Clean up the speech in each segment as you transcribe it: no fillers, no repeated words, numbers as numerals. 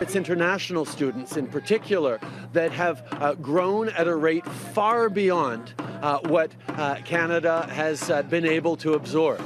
It's international students in particular that have grown at a rate far beyond what Canada has been able to absorb.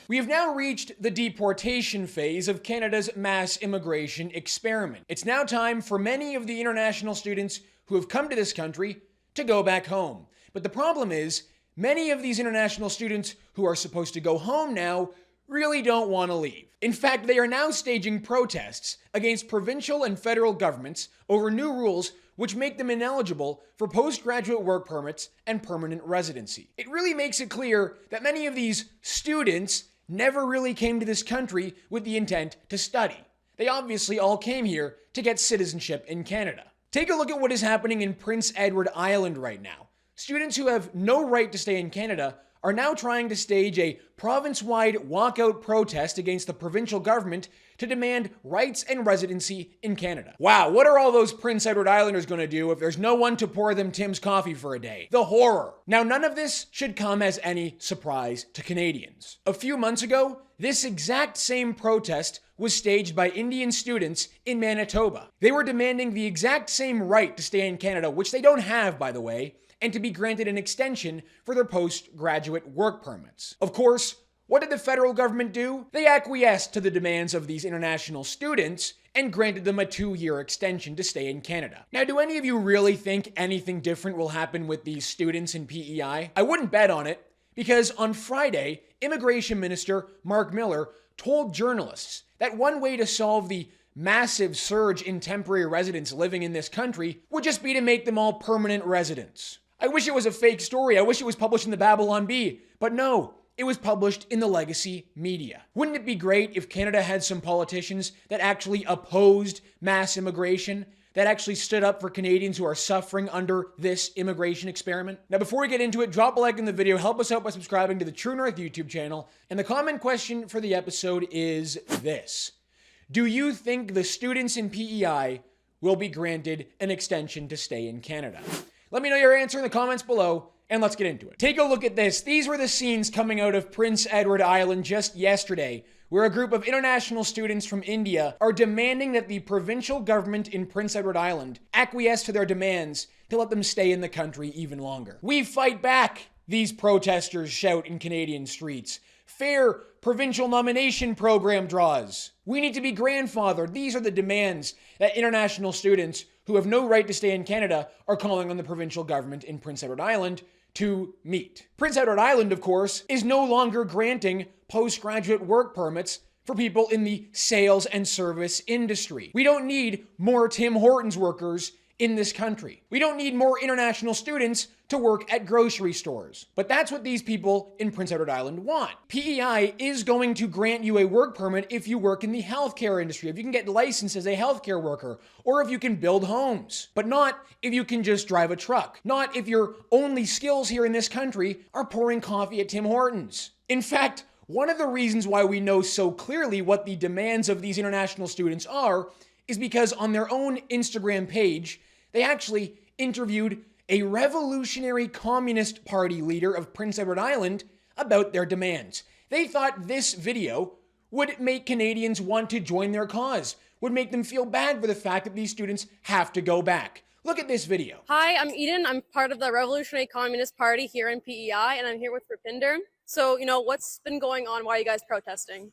We have now reached the deportation phase of Canada's mass immigration experiment. It's now time for many of the international students who have come to this country to go back home. But the problem is, many of these international students who are supposed to go home now really don't want to leave. In fact, they are now staging protests against provincial and federal governments over new rules which make them ineligible for postgraduate work permits and permanent residency. It really makes it clear that many of these students never really came to this country with the intent to study. They obviously all came here to get citizenship in Canada. Take a look at what is happening in Prince Edward Island right now. Students who have no right to stay in Canada are now trying to stage a province-wide walkout protest against the provincial government to demand rights and residency in Canada. Wow, what are all those Prince Edward Islanders going to do if there's no one to pour them Tim's coffee for a day? The horror. Now, none of this should come as any surprise to Canadians. A few months ago, this exact same protest was staged by Indian students in Manitoba. They were demanding the exact same right to stay in Canada, which they don't have, by the way, and to be granted an extension for their postgraduate work permits. Of course, what did the federal government do? They acquiesced to the demands of these international students and granted them a 2-year extension to stay in Canada. Now, do any of you really think anything different will happen with these students in P.E.I? I wouldn't bet on it, because on Friday, Immigration Minister Mark Miller told journalists that one way to solve the massive surge in temporary residents living in this country would just be to make them all permanent residents. I wish it was a fake story. I wish it was published in the Babylon Bee. But no, it was published in the legacy media. Wouldn't it be great if Canada had some politicians that actually opposed mass immigration, that actually stood up for Canadians who are suffering under this immigration experiment? Now, before we get into it, drop a like in the video, help us out by subscribing to the True North YouTube channel. And the comment question for the episode is this: do you think the students in P.E.I will be granted an extension to stay in Canada? Let me know your answer in the comments below, and let's get into it. Take a look at this. These were the scenes coming out of Prince Edward Island just yesterday, where a group of international students from India are demanding that the provincial government in Prince Edward Island acquiesce to their demands to let them stay in the country even longer. We fight back, these protesters shout in Canadian streets. Fair provincial nomination program draws. We need to be grandfathered. These are the demands that international students who have no right to stay in Canada are calling on the provincial government in Prince Edward Island to meet. Prince Edward Island, of course, is no longer granting postgraduate work permits for people in the sales and service industry. We don't need more Tim Hortons workers in this country. We don't need more international students to work at grocery stores. But that's what these people in Prince Edward Island want. P.E.I is going to grant you a work permit if you work in the healthcare industry, if you can get licensed as a healthcare worker, or if you can build homes. But not if you can just drive a truck. Not if your only skills here in this country are pouring coffee at Tim Hortons. In fact, one of the reasons why we know so clearly what the demands of these international students are is because on their own Instagram page, they actually interviewed a revolutionary Communist Party leader of Prince Edward Island about their demands. They thought this video would make Canadians want to join their cause, would make them feel bad for the fact that these students have to go back. Look at this video. Hi, I'm Eden. I'm part of the Revolutionary Communist Party here in P.E.I, and I'm here with Rupinder. So, what's been going on? Why are you guys protesting?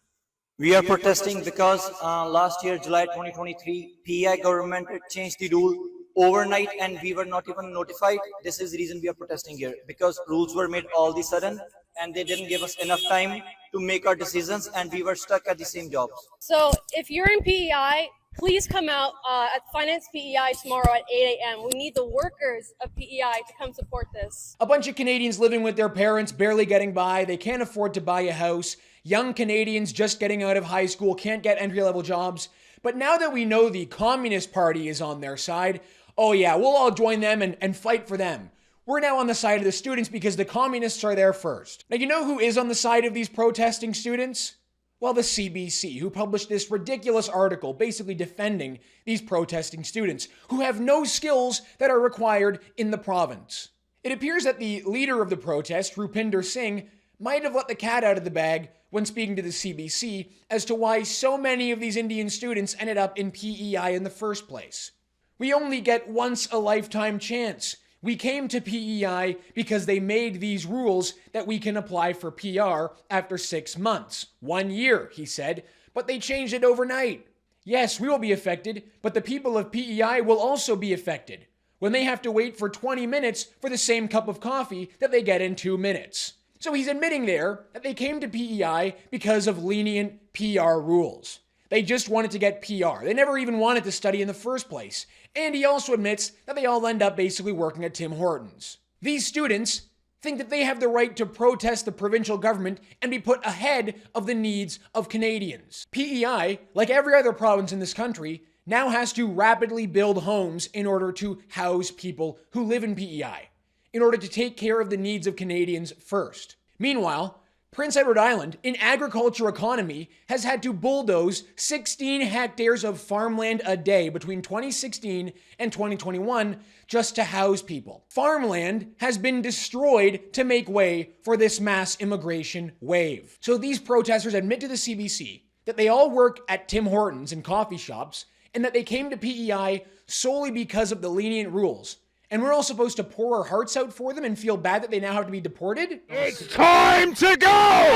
We are protesting because last year, July 2023, P.E.I government changed the rule overnight and we were not even notified. This is the reason we are protesting here, because rules were made all of a sudden and they didn't give us enough time to make our decisions and we were stuck at the same jobs. So if you're in P.E.I, please come out at Finance P.E.I tomorrow at 8 a.m. We need the workers of P.E.I to come support this. A bunch of Canadians living with their parents, barely getting by. They can't afford to buy a house. Young Canadians just getting out of high school can't get entry-level jobs. But now that we know the Communist Party is on their side, oh yeah, we'll all join them and fight for them. We're now on the side of the students because the communists are there first. Now, you know who is on the side of these protesting students? Well, the CBC, who published this ridiculous article basically defending these protesting students who have no skills that are required in the province. It appears that the leader of the protest, Rupinder Singh, might have let the cat out of the bag when speaking to the CBC as to why so many of these Indian students ended up in PEI in the first place. We only get once a lifetime chance. We came to PEI because they made these rules that we can apply for PR after 6 months. 1 year, he said, but they changed it overnight. Yes, we will be affected, but the people of PEI will also be affected when they have to wait for 20 minutes for the same cup of coffee that they get in 2 minutes. So he's admitting there that they came to PEI because of lenient PR rules. They just wanted to get PR. They never even wanted to study in the first place. And he also admits that they all end up basically working at Tim Hortons. These students think that they have the right to protest the provincial government and be put ahead of the needs of Canadians. PEI, like every other province in this country, now has to rapidly build homes in order to house people who live in PEI, in order to take care of the needs of Canadians first. Meanwhile, Prince Edward Island, an agriculture economy, has had to bulldoze 16 hectares of farmland a day between 2016 and 2021 just to house people. Farmland has been destroyed to make way for this mass immigration wave. So these protesters admit to the CBC that they all work at Tim Hortons and coffee shops and that they came to PEI solely because of the lenient rules. And we're all supposed to pour our hearts out for them and feel bad that they now have to be deported? It's time to go!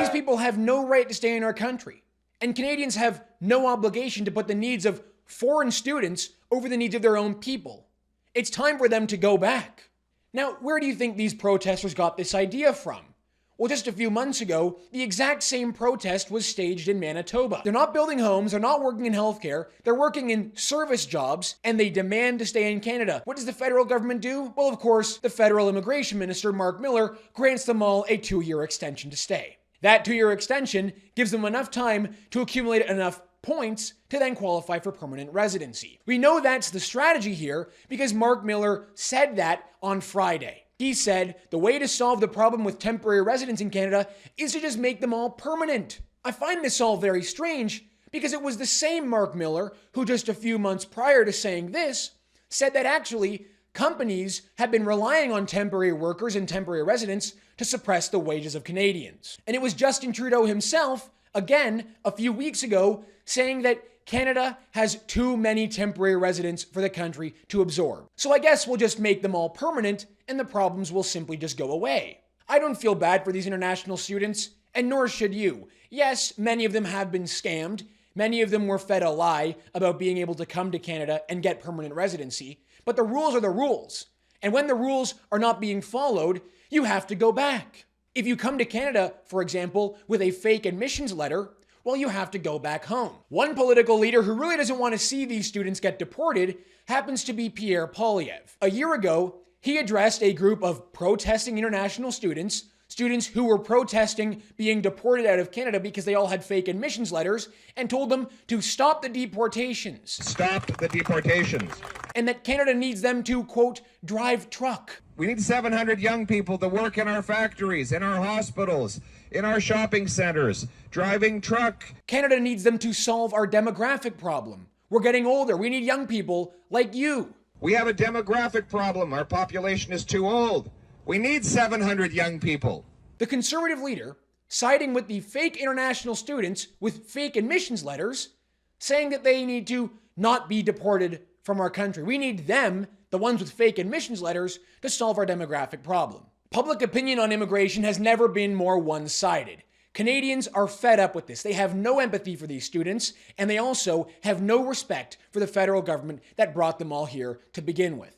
These people have no right to stay in our country. And Canadians have no obligation to put the needs of foreign students over the needs of their own people. It's time for them to go back. Now, where do you think these protesters got this idea from? Well, just a few months ago, the exact same protest was staged in Manitoba. They're not building homes, they're not working in healthcare, they're working in service jobs, and they demand to stay in Canada. What does the federal government do? Well, of course, the federal immigration minister, Mark Miller, grants them all a 2-year extension to stay. That 2-year extension gives them enough time to accumulate enough points to then qualify for permanent residency. We know that's the strategy here because Mark Miller said that on Friday. He said the way to solve the problem with temporary residents in Canada is to just make them all permanent. I find this all very strange because it was the same Mark Miller who just a few months prior to saying this said that actually companies have been relying on temporary workers and temporary residents to suppress the wages of Canadians. And it was Justin Trudeau himself, again, a few weeks ago, saying that Canada has too many temporary residents for the country to absorb. So I guess we'll just make them all permanent and the problems will simply just go away. I don't feel bad for these international students, and nor should you. Yes, many of them have been scammed. Many of them were fed a lie about being able to come to Canada and get permanent residency. But the rules are the rules. And when the rules are not being followed, you have to go back. If you come to Canada, for example, with a fake admissions letter, well, you have to go back home. One political leader who really doesn't want to see these students get deported happens to be Pierre Poilievre. A year ago, he addressed a group of protesting international students who were protesting being deported out of Canada because they all had fake admissions letters, and told them to stop the deportations. Stop the deportations. And that Canada needs them to, quote, drive truck. We need 700 young people to work in our factories, in our hospitals, in our shopping centers, driving truck. Canada needs them to solve our demographic problem. We're getting older. We need young people like you. We have a demographic problem. Our population is too old. We need 700 young people. The Conservative leader, siding with the fake international students with fake admissions letters, saying that they need to not be deported from our country. We need them, the ones with fake admissions letters, to solve our demographic problem. Public opinion on immigration has never been more one-sided. Canadians are fed up with this. They have no empathy for these students, and they also have no respect for the federal government that brought them all here to begin with.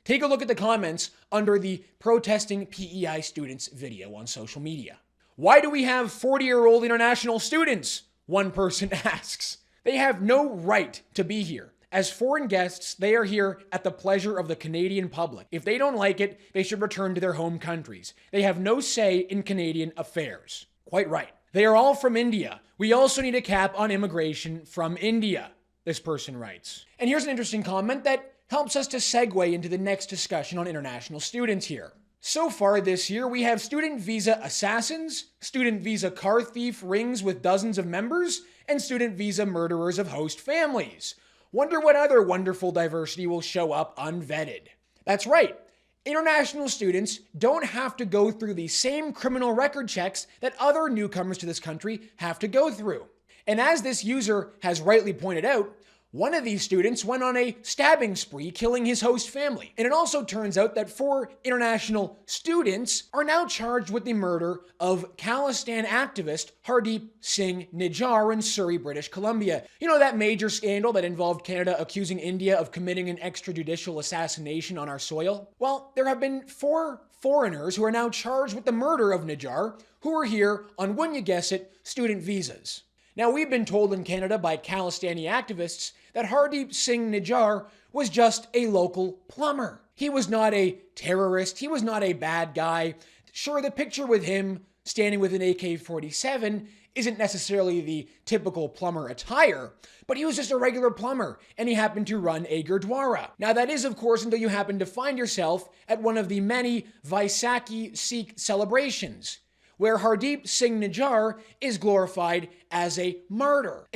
Take a look at the comments under the protesting PEI students video on social media. Why do we have 40-year-old international students? One person asks. They have no right to be here. As foreign guests, they are here at the pleasure of the Canadian public. If they don't like it, they should return to their home countries. They have no say in Canadian affairs. Quite right. They are all from India. We also need a cap on immigration from India, this person writes. And here's an interesting comment that helps us to segue into the next discussion on international students here. So far this year, we have student visa assassins, student visa car thief rings with dozens of members, and student visa murderers of host families. Wonder what other wonderful diversity will show up unvetted. That's right. International students don't have to go through the same criminal record checks that other newcomers to this country have to go through. And as this user has rightly pointed out, one of these students went on a stabbing spree, killing his host family. And it also turns out that 4 international students are now charged with the murder of Khalistan activist Hardeep Singh Nijjar in Surrey, British Columbia. You know, that major scandal that involved Canada accusing India of committing an extrajudicial assassination on our soil? Well, there have been 4 foreigners who are now charged with the murder of Nijjar, who are here on, wouldn't you guess it, student visas. Now, we've been told in Canada by Khalistani activists that Hardeep Singh Nijjar was just a local plumber. He was not a terrorist. He was not a bad guy. Sure, the picture with him standing with an AK-47 isn't necessarily the typical plumber attire, but he was just a regular plumber, and he happened to run a gurdwara. Now, that is, of course, until you happen to find yourself at one of the many Vaisakhi Sikh celebrations, where Hardeep Singh Nijjar is glorified as a martyr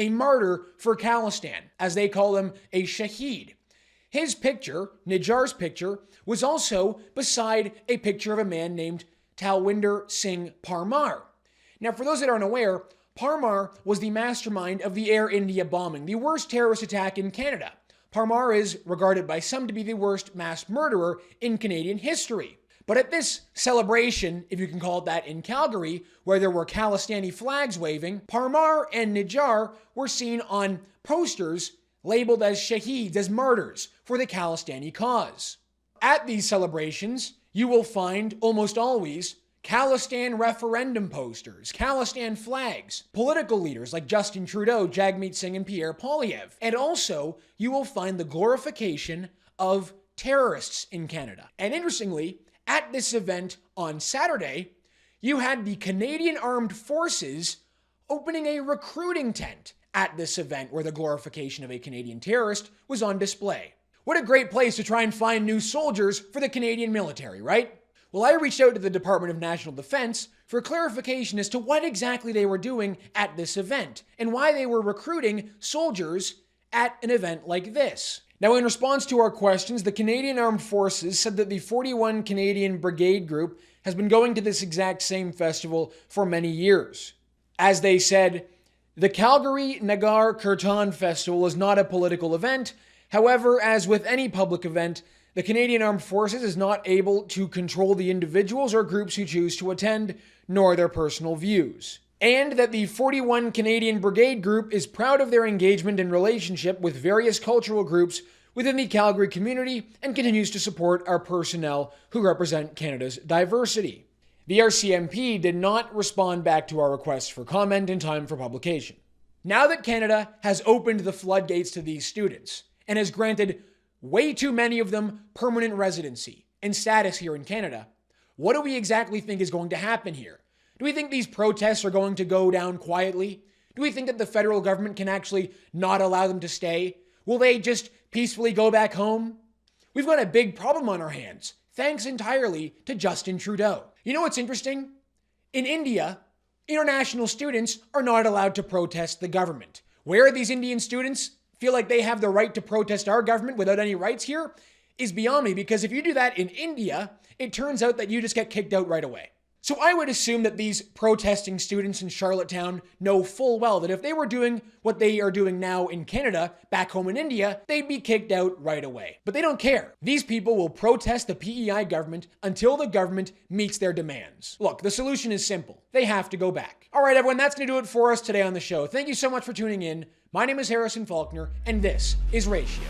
for Khalistan, as they call him a shaheed. His picture, Nijjar's picture, was also beside a picture of a man named Talwinder Singh Parmar. Now, for those that aren't aware, Parmar was the mastermind of the Air India bombing, the worst terrorist attack in Canada. Parmar is regarded by some to be the worst mass murderer in Canadian history. But at this celebration, if you can call it that, in Calgary, where there were Khalistani flags waving, Parmar and Nijjar were seen on posters labeled as shaheeds, as martyrs, for the Khalistani cause. At these celebrations, you will find, almost always, Khalistan referendum posters, Khalistan flags, political leaders like Justin Trudeau, Jagmeet Singh, and Pierre Poilievre. And also, you will find the glorification of terrorists in Canada. And interestingly, at this event on Saturday, you had the Canadian Armed Forces opening a recruiting tent at this event where the glorification of a Canadian terrorist was on display. What a great place to try and find new soldiers for the Canadian military, right? Well, I reached out to the Department of National Defense for clarification as to what exactly they were doing at this event and why they were recruiting soldiers at an event like this. Now, in response to our questions, the Canadian Armed Forces said that the 41 Canadian Brigade Group has been going to this exact same festival for many years. As they said, the Calgary Nagar Kirtan Festival is not a political event. However, as with any public event, the Canadian Armed Forces is not able to control the individuals or groups who choose to attend, nor their personal views. And that the 41 Canadian Brigade Group is proud of their engagement and relationship with various cultural groups within the Calgary community and continues to support our personnel who represent Canada's diversity. The RCMP did not respond back to our request for comment in time for publication. Now that Canada has opened the floodgates to these students and has granted way too many of them permanent residency and status here in Canada, what do we exactly think is going to happen here? Do we think these protests are going to go down quietly? Do we think that the federal government can actually not allow them to stay? Will they just peacefully go back home? We've got a big problem on our hands, thanks entirely to Justin Trudeau. You know what's interesting? In India, international students are not allowed to protest the government. Where these Indian students feel like they have the right to protest our government without any rights here is beyond me, because if you do that in India, it turns out that you just get kicked out right away. So I would assume that these protesting students in Charlottetown know full well that if they were doing what they are doing now in Canada, back home in India, they'd be kicked out right away. But they don't care. These people will protest the P.E.I. government until the government meets their demands. Look, the solution is simple. They have to go back. All right, everyone, that's going to do it for us today on the show. Thank you so much for tuning in. My name is Harrison Faulkner, and this is Ratio.